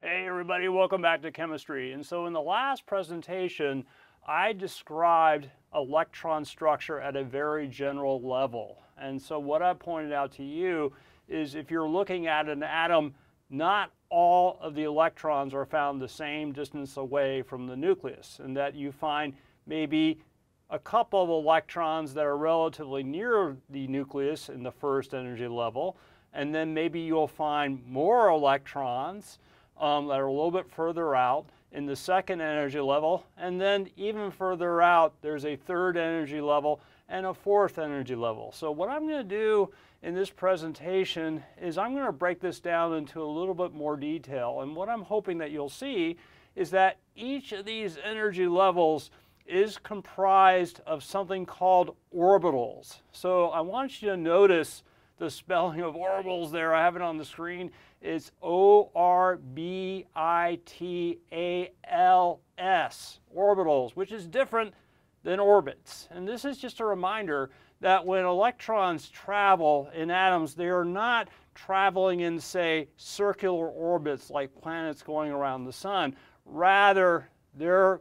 Hey everybody, welcome back to chemistry. And so in the last presentation, I described electron structure at a very general level. And so what I pointed out to you is if you're looking at an atom, not all of the electrons are found the same distance away from the nucleus, and that you find maybe a couple of electrons that are relatively near the nucleus in the first energy level, and then maybe you'll find more electrons that are a little bit further out in the second energy level, and then even further out there's a third energy level and a fourth energy level. So what I'm going to do in this presentation is I'm going to break this down into a little bit more detail, and what I'm hoping that you'll see is that each of these energy levels is comprised of something called orbitals. So I want you to notice the spelling of orbitals there. I have it on the screen. It's O-R-B-I-T-A-L-S, orbitals, which is different than orbits. And this is just a reminder that when electrons travel in atoms, they are not traveling in, say, circular orbits like planets going around the sun. Rather, their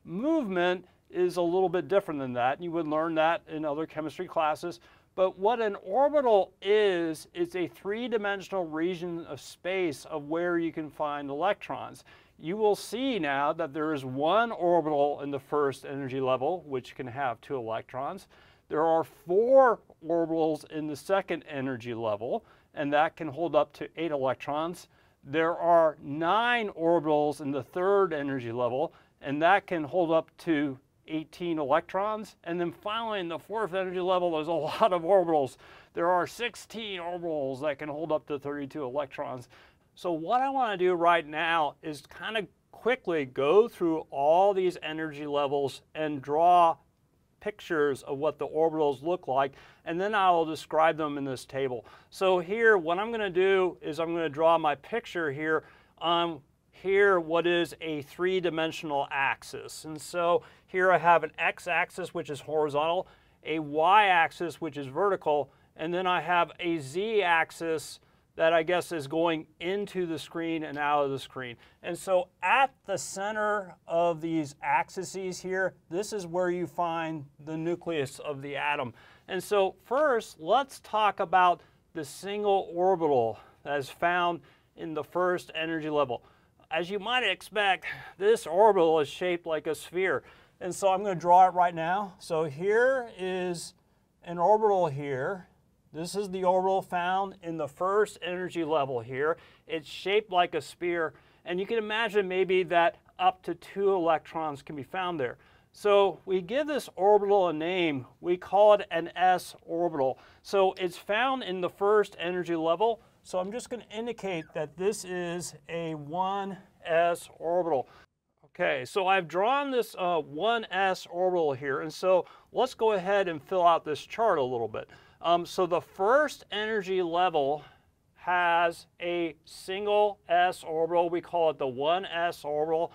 movement is a little bit different than that. You would learn that in other chemistry classes. But what an orbital is, it's a three-dimensional region of space of where you can find electrons. You will see now that there is one orbital in the first energy level, which can have 2 electrons. There are 4 orbitals in the second energy level, and that can hold up to 8 electrons. There are 9 orbitals in the third energy level, and that can hold up to 18 electrons. And then finally in the fourth energy level, there's a lot of orbitals. There are 16 orbitals that can hold up to 32 electrons. So what I want to do right now is kind of quickly go through all these energy levels and draw pictures of what the orbitals look like, and then I will describe them in this table. So here, what I'm going to do is I'm going to draw my picture here on what is a three-dimensional axis. And so here I have an x-axis, which is horizontal, a y-axis, which is vertical, and then I have a z-axis that I guess is going into the screen and out of the screen. And so at the center of these axes here, this is where you find the nucleus of the atom. And so first, let's talk about the single orbital that is found in the first energy level. As you might expect, this orbital is shaped like a sphere. And so I'm going to draw it right now. So here is an orbital here. This is the orbital found in the first energy level here. It's shaped like a sphere, and you can imagine maybe that up to 2 electrons can be found there. So we give this orbital a name. We call it an s orbital. So it's found in the first energy level. So I'm just going to indicate that this is a 1s orbital. Okay, so I've drawn this 1s orbital here, and so let's go ahead and fill out this chart a little bit. So the first energy level has a single s orbital. We call it the 1s orbital.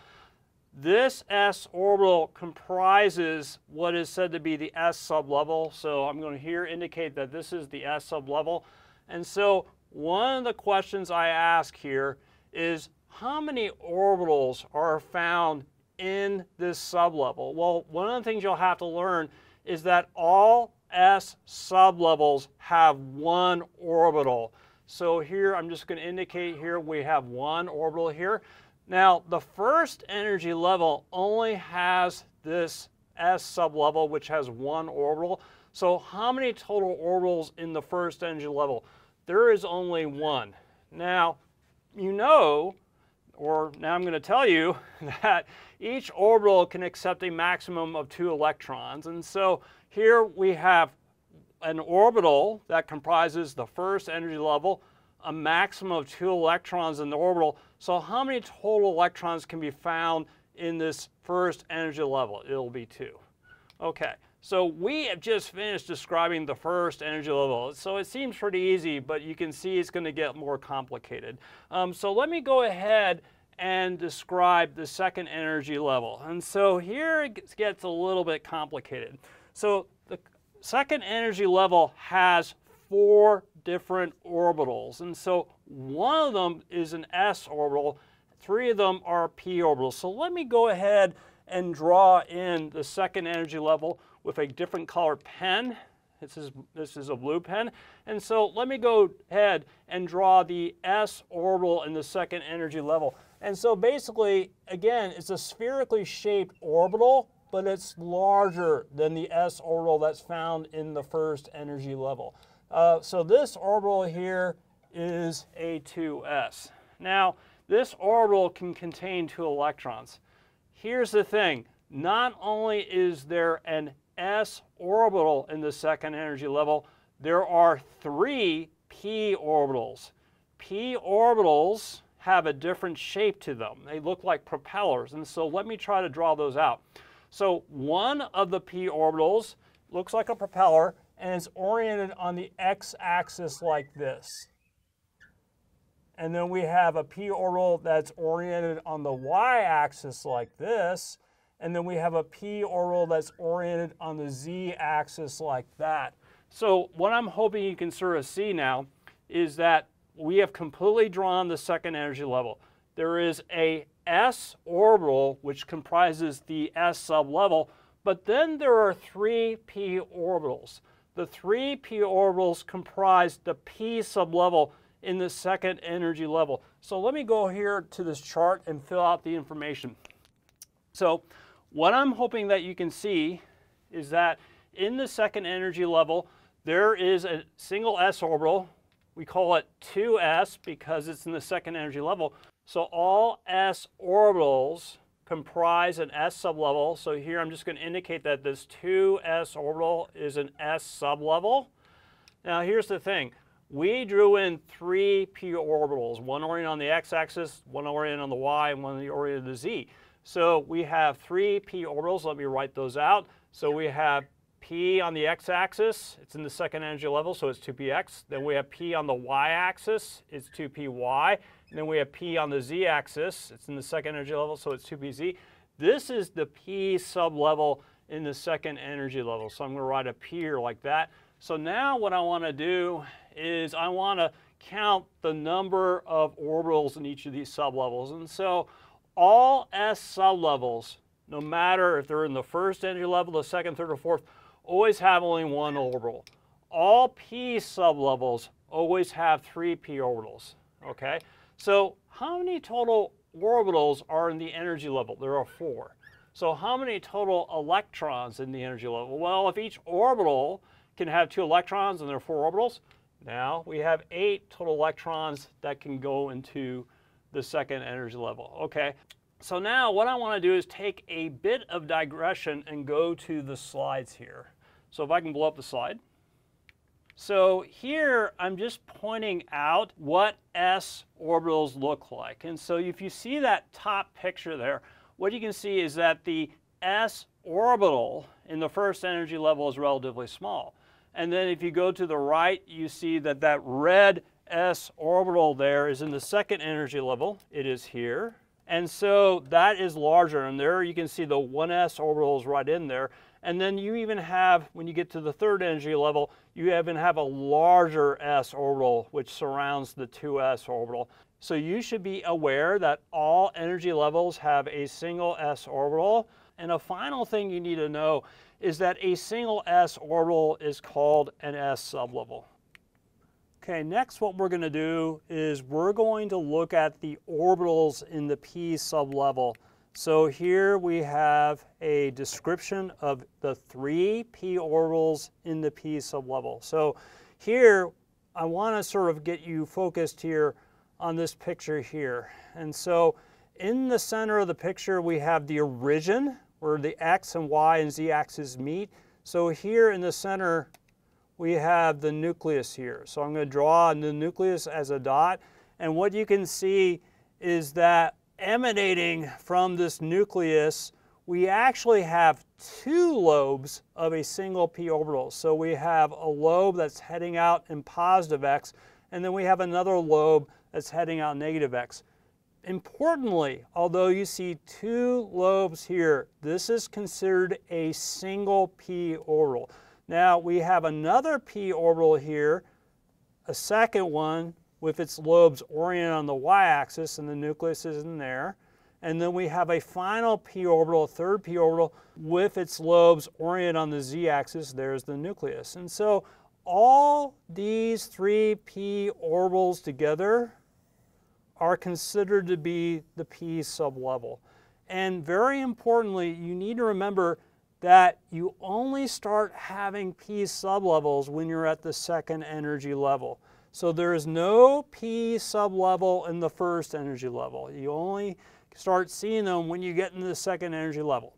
This s orbital comprises what is said to be the s sublevel. So I'm going to here indicate that this is the s sublevel. And so one of the questions I ask here is how many orbitals are found in this sublevel? Well, one of the things you'll have to learn is that all s sublevels have 1 orbital. So here I'm just going to indicate here we have 1 orbital here. Now the first energy level only has this s sublevel, which has 1 orbital. So how many total orbitals in the first energy level? There is only 1. Now you know, or now I'm going to tell you, that each orbital can accept a maximum of 2 electrons. And so here we have an orbital that comprises the first energy level, a maximum of 2 electrons in the orbital. So how many total electrons can be found in this first energy level? It'll be 2. Okay, so we have just finished describing the first energy level. So it seems pretty easy, but you can see it's going to get more complicated. So let me go ahead and describe the second energy level. And so here it gets a little bit complicated. So the second energy level has 4 different orbitals. And so one of them is an s orbital, 3 of them are p orbitals. So let me go ahead and draw in the second energy level with a different color pen. This is a blue pen. And so let me go ahead and draw the s orbital in the second energy level. And so basically, again, it's a spherically shaped orbital, but it's larger than the s orbital that's found in the first energy level. So this orbital here is A2s. Now, this orbital can contain 2 electrons. Here's the thing, not only is there an s orbital in the second energy level, there are 3 p orbitals. P orbitals have a different shape to them. They look like propellers, and so let me try to draw those out. So one of the p orbitals looks like a propeller, and it's oriented on the x-axis like this. And then we have a p orbital that's oriented on the y-axis like this. And then we have a p orbital that's oriented on the z-axis like that. So what I'm hoping you can sort of see now is that we have completely drawn the second energy level. There is a s orbital which comprises the s sublevel, but then there are 3 p orbitals. The 3 p orbitals comprise the p sublevel in the second energy level. So let me go here to this chart and fill out the information. So what I'm hoping that you can see is that in the second energy level, there is a single s orbital. We call it 2s because it's in the second energy level. So all s orbitals comprise an s sublevel. So here I'm just going to indicate that this 2s orbital is an s sublevel. Now here's the thing. We drew in 3 p orbitals, one oriented on the x-axis, one oriented on the y, and one oriented on the z. So we have 3 p orbitals. Let me write those out. So we have p on the x-axis. It's in the second energy level, so it's 2px. Then we have p on the y-axis. It's 2py. And then we have p on the z-axis. It's in the second energy level, so it's 2pz. This is the p sublevel in the second energy level. So I'm going to write a p here like that. So now what I want to do is I want to count the number of orbitals in each of these sublevels. And so all s sublevels, no matter if they're in the first energy level, the second, third, or fourth, always have only 1 orbital. All p sublevels always have 3 p orbitals. Okay? So how many total orbitals are in the energy level? There are 4. So how many total electrons in the energy level? Well, if each orbital can have 2 electrons and there are 4 orbitals, now we have 8 total electrons that can go into the second energy level. Okay, so now what I want to do is take a bit of digression and go to the slides here. So if I can blow up the slide. So here I'm just pointing out what s orbitals look like. And so if you see that top picture there, what you can see is that the s orbital in the first energy level is relatively small. And then if you go to the right, you see that that red s orbital there is in the second energy level. It is here. And so that is larger. And there you can see the 1s orbital is right in there. And then you even have, when you get to the third energy level, you even have a larger s orbital which surrounds the 2s orbital. So you should be aware that all energy levels have a single s orbital. And a final thing you need to know is that a single s orbital is called an s sublevel. Okay, next what we're going to do is we're going to look at the orbitals in the p sublevel. So here we have a description of the 3 p orbitals in the p sublevel. So here I want to sort of get you focused here on this picture here. And so in the center of the picture we have the origin, where the x and y and z axes meet. So here in the center we have the nucleus here. So I'm going to draw the nucleus as a dot, and what you can see is that emanating from this nucleus we actually have 2 lobes of a single p orbital. So we have a lobe that's heading out in positive x, and then we have another lobe that's heading out negative x. Importantly, although you see 2 lobes here, this is considered a single p orbital. Now we have another p orbital here, a second one with its lobes oriented on the y-axis, and the nucleus is in there. And then we have a final p orbital, a third p orbital, with its lobes oriented on the z-axis. There's the nucleus. And so all these three p orbitals together are considered to be the p sublevel. And very importantly, you need to remember that you only start having p sublevels when you're at the second energy level. So there is no p sublevel in the first energy level. You only start seeing them when you get into the second energy level.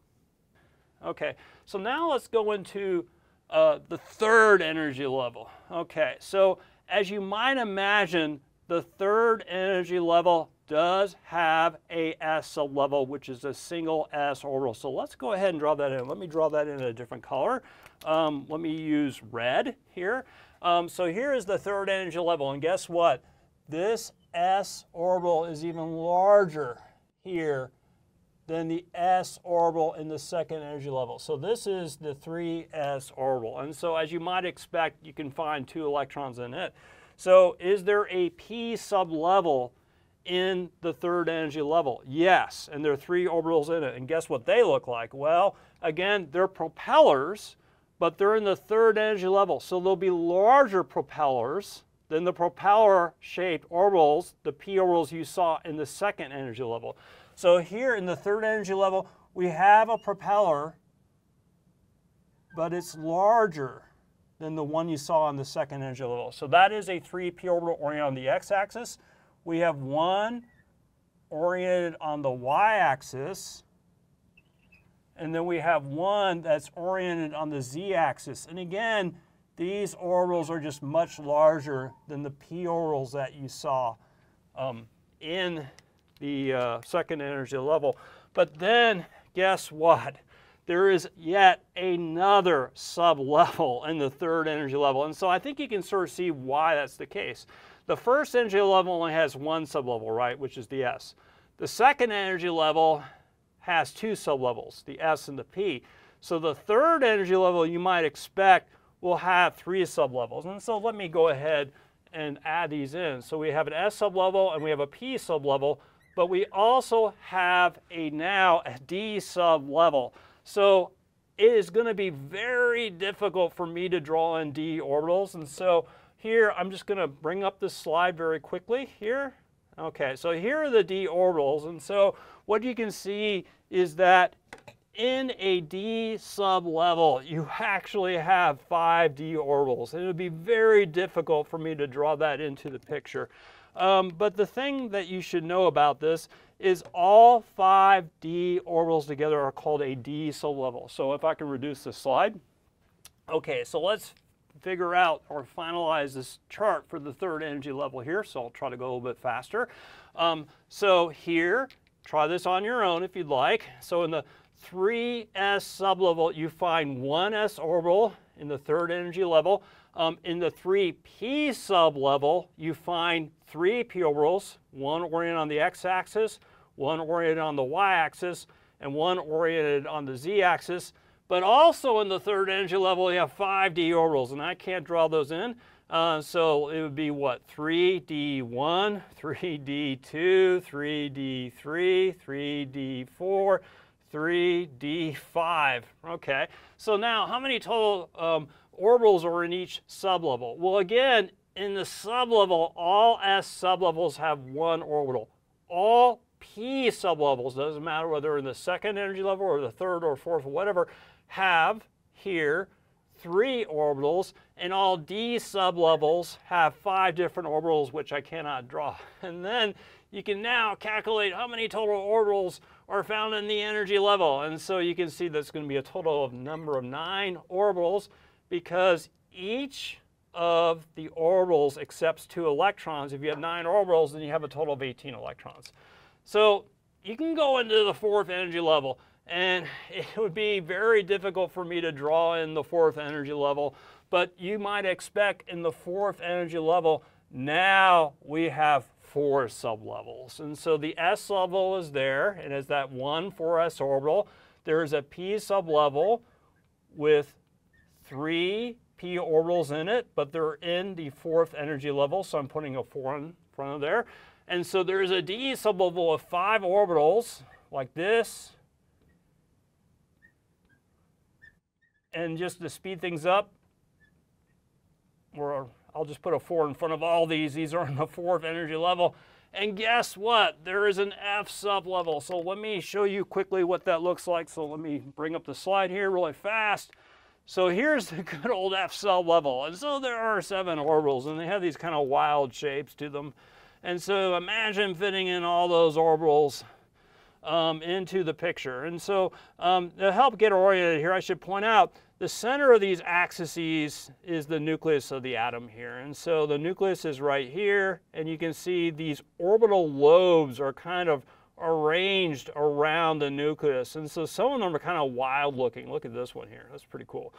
Okay, so now let's go into the third energy level. Okay, so as you might imagine, the third energy level does have a s sublevel, which is a single s orbital. So let's go ahead and draw that in. Let me draw that in a different color. Let me use red here. So here is the third energy level, and guess what? This s orbital is even larger here than the s orbital in the second energy level. So this is the 3s orbital. And so as you might expect, you can find 2 electrons in it. So is there a p sublevel in the third energy level? Yes, and there are 3 orbitals in it. And guess what they look like? Well, again, they're propellers, but they're in the third energy level. So they'll be larger propellers than the propeller-shaped orbitals, the p orbitals you saw in the second energy level. So here in the third energy level, we have a propeller, but it's larger than the one you saw on the second energy level. So that is a 3p orbital oriented on the x-axis. We have one oriented on the y-axis, and then we have one that's oriented on the z-axis. And again, these orbitals are just much larger than the p orbitals that you saw in the second energy level. But then, guess what? There is yet another sublevel in the third energy level. And so I think you can sort of see why that's the case. The first energy level only has one sublevel, right, which is the s. The second energy level has 2 sublevels, the s and the p. So the third energy level, you might expect, will have 3 sublevels. And so let me go ahead and add these in. So we have an s sublevel and we have a p sublevel, but we also have now a d sublevel. So it is going to be very difficult for me to draw in d orbitals. And so here, I'm just going to bring up this slide very quickly here. Okay, so here are the d orbitals. And so what you can see is that in a d sublevel, you actually have 5 d orbitals. It would be very difficult for me to draw that into the picture. But the thing that you should know about this is all 5 d orbitals together are called a d sublevel. So if I can reduce the slide. Okay, so let's figure out or finalize this chart for the third energy level here. So I'll try to go a little bit faster. So here, try this on your own if you'd like. So in the 3s sublevel, you find 1 s orbital in the third energy level. In the 3p sublevel, you find 3 p orbitals, one oriented on the x-axis, one oriented on the y-axis, and one oriented on the z-axis. But also in the third energy level, you have 5 d orbitals, and I can't draw those in. So it would be what? 3d1, 3d2, 3d3, 3d4, 3d5. Okay, so now how many total orbitals are in each sublevel? Well, again, in the sublevel, all s sublevels have 1 orbital. All p sublevels, doesn't matter whether they're in the second energy level or the third or fourth or whatever, have here 3 orbitals, and all d sublevels have 5 different orbitals, which I cannot draw. And then you can now calculate how many total orbitals are found in the energy level. And so you can see that's going to be a total of number of 9 orbitals, because each of the orbitals accepts 2 electrons. If you have 9 orbitals, then you have a total of 18 electrons. So you can go into the 4th energy level, and it would be very difficult for me to draw in the 4th energy level, but you might expect in the 4th energy level, now we have 4 sublevels. And so the s level is there, and it's that 1 4s orbital. There is a p sublevel with 3 p orbitals in it, but they're in the 4th energy level, so I'm putting a 4 in front of there. And so there's a d sublevel of 5 orbitals, like this. And just to speed things up, or I'll just put a 4 in front of all these. These are in the 4th energy level. And guess what? There is an F sublevel. So let me show you quickly what that looks like. So let me bring up the slide here really fast. So here's the good old F sublevel. And so there are 7 orbitals, and they have these kind of wild shapes to them. And so imagine fitting in all those orbitals into the picture. And so to help get oriented here, I should point out the center of these axes is the nucleus of the atom here. And so the nucleus is right here, and you can see these orbital lobes are kind of arranged around the nucleus. And so some of them are kind of wild looking. Look at this one here. That's pretty cool.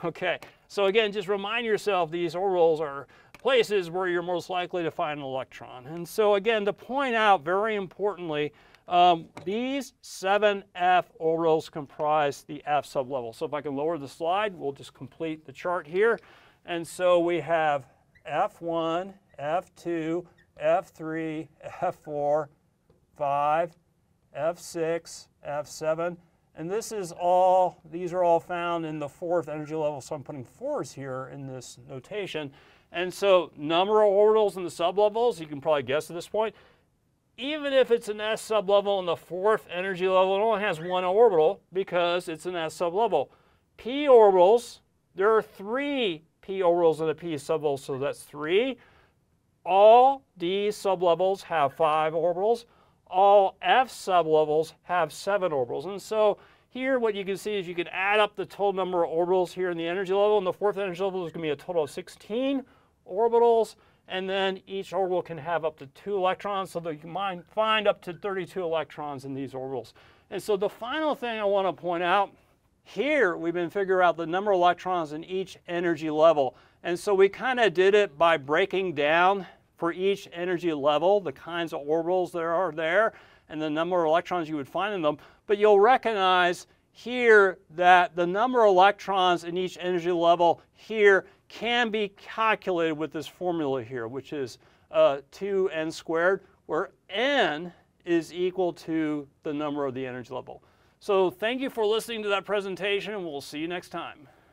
Okay, so again, just remind yourself these orbitals are places where you're most likely to find an electron. And so again, to point out very importantly, these 7 F orbitals comprise the F sublevel. So if I can lower the slide, we'll just complete the chart here. And so we have F1, F2, F3, F4, 5, F6, F7. And this is all, these are all found in the 4th energy level. So I'm putting 4s here in this notation. And so number of orbitals in the sublevels, you can probably guess at this point. Even if it's an S sublevel in the 4th energy level, it only has 1 orbital because it's an S sublevel. P orbitals, there are 3 P orbitals in a P sublevel, so that's 3. All D sublevels have 5 orbitals. All F sublevels have 7 orbitals. And so here what you can see is you can add up the total number of orbitals here in the energy level. In the 4th energy level, there's going to be a total of 16 orbitals. And then each orbital can have up to 2 electrons, so that you can find up to 32 electrons in these orbitals. And so the final thing I want to point out, here we've been figuring out the number of electrons in each energy level. And so we kind of did it by breaking down for each energy level the kinds of orbitals there are there and the number of electrons you would find in them. But you'll recognize here that the number of electrons in each energy level here can be calculated with this formula here, which is 2n squared, where n is equal to the number of the energy level. So thank you for listening to that presentation, and we'll see you next time.